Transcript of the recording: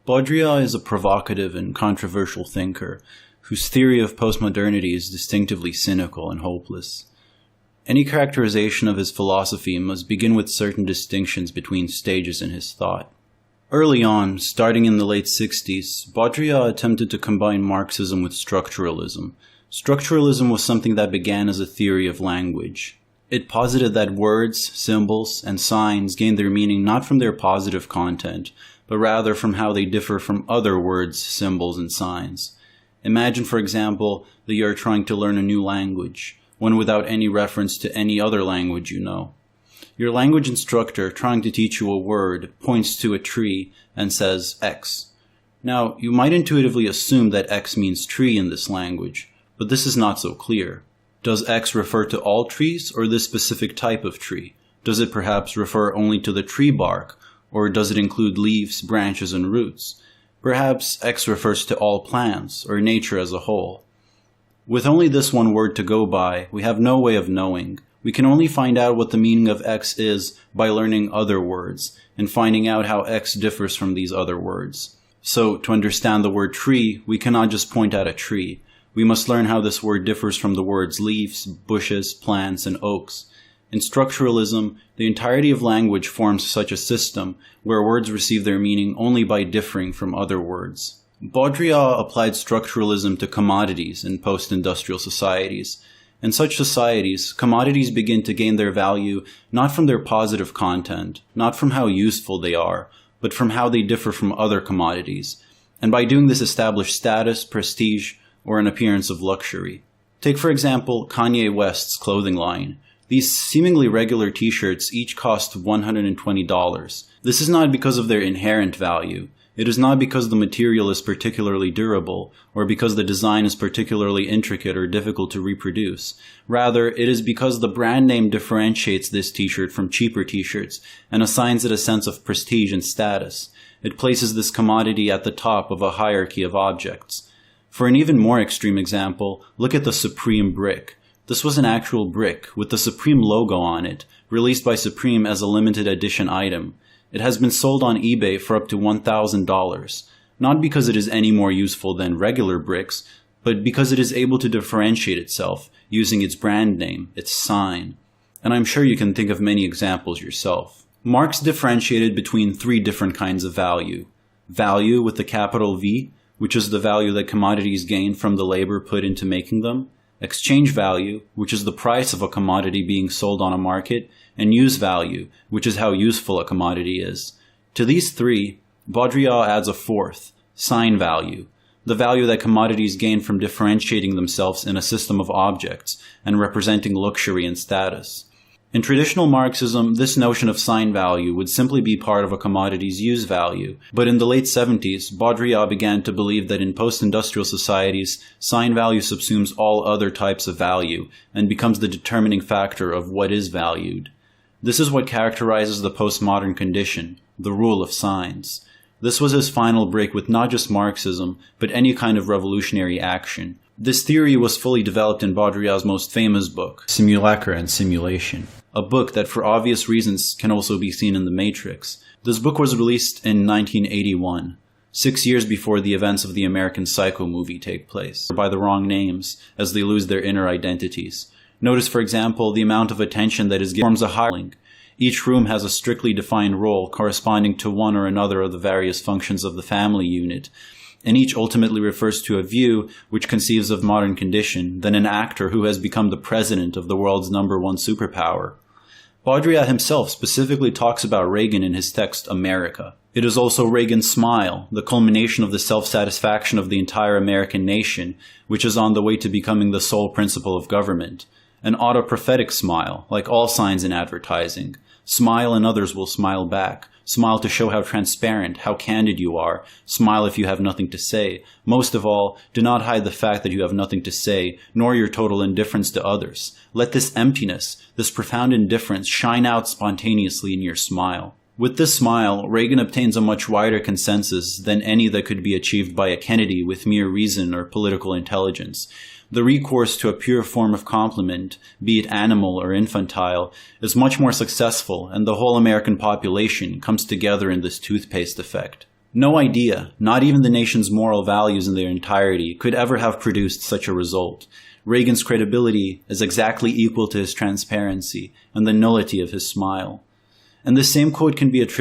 Baudrillard is a provocative and controversial thinker whose theory of postmodernity is distinctively cynical and hopeless. Any characterization of his philosophy must begin with certain distinctions between stages in his thought. Early on, starting in the late 60s, Baudrillard attempted to combine Marxism with structuralism. Structuralism was something that began as a theory of language. It posited that words, symbols, and signs gain their meaning not from their positive content, but rather from how they differ from other words, symbols, and signs. Imagine, for example, that you are trying to learn a new language, one without any reference to any other language you know. Your language instructor, trying to teach you a word, points to a tree and says X. Now, you might intuitively assume that X means tree in this language, but this is not so clear. Does X refer to all trees or this specific type of tree? Does it perhaps refer only to the tree bark, or does it include leaves, branches, and roots? Perhaps X refers to all plants, or nature as a whole. With only this one word to go by, we have no way of knowing. We can only find out what the meaning of X is by learning other words, and finding out how X differs from these other words. So, to understand the word tree, we cannot just point at a tree. We must learn how this word differs from the words leaves, bushes, plants, and oaks. In structuralism, the entirety of language forms such a system where words receive their meaning only by differing from other words. Baudrillard applied structuralism to commodities in post-industrial societies. In such societies, commodities begin to gain their value not from their positive content, not from how useful they are, but from how they differ from other commodities, and by doing this establish status, prestige, or an appearance of luxury. Take, for example, Kanye West's clothing line. These seemingly regular t-shirts each cost $120. This is not because of their inherent value. It is not because the material is particularly durable, or because the design is particularly intricate or difficult to reproduce. Rather, it is because the brand name differentiates this t-shirt from cheaper t-shirts and assigns it a sense of prestige and status. It places this commodity at the top of a hierarchy of objects. For an even more extreme example, look at the Supreme brick. This was an actual brick, with the Supreme logo on it, released by Supreme as a limited edition item. It has been sold on eBay for up to $1,000, not because it is any more useful than regular bricks, but because it is able to differentiate itself, using its brand name, its sign. And I'm sure you can think of many examples yourself. Marx differentiated between three different kinds of value. Value with the capital V, which is the value that commodities gain from the labor put into making them. Exchange value, which is the price of a commodity being sold on a market, and use value, which is how useful a commodity is. To these three, Baudrillard adds a fourth, sign value, the value that commodities gain from differentiating themselves in a system of objects and representing luxury and status. In traditional Marxism, this notion of sign value would simply be part of a commodity's use value, but in the late 70s, Baudrillard began to believe that in post-industrial societies, sign value subsumes all other types of value and becomes the determining factor of what is valued. This is what characterizes the postmodern condition, the rule of signs. This was his final break with not just Marxism, but any kind of revolutionary action. This theory was fully developed in Baudrillard's most famous book, Simulacra and Simulation, a book that for obvious reasons can also be seen in The Matrix. This book was released in 1981, 6 years before the events of the American Psycho movie take place, by the wrong names, as they lose their inner identities. Notice, for example, the amount of attention that is given forms a hierarchy. Each room has a strictly defined role corresponding to one or another of the various functions of the family unit, and each ultimately refers to a view which conceives of modern condition, then an actor who has become the president of the world's #1 superpower. Baudrillard himself specifically talks about Reagan in his text, America. It is also Reagan's smile, the culmination of the self-satisfaction of the entire American nation, which is on the way to becoming the sole principle of government. An autoprophetic smile, like all signs in advertising. Smile and others will smile back. Smile to show how transparent, how candid you are. Smile if you have nothing to say. Most of all, do not hide the fact that you have nothing to say, nor your total indifference to others. Let this emptiness, this profound indifference shine out spontaneously in your smile. With this smile, Reagan obtains a much wider consensus than any that could be achieved by a Kennedy with mere reason or political intelligence. The recourse to a pure form of compliment, be it animal or infantile, is much more successful, and the whole American population comes together in this toothpaste effect. No idea, not even the nation's moral values in their entirety, could ever have produced such a result. Reagan's credibility is exactly equal to his transparency and the nullity of his smile. And the same quote can be attributed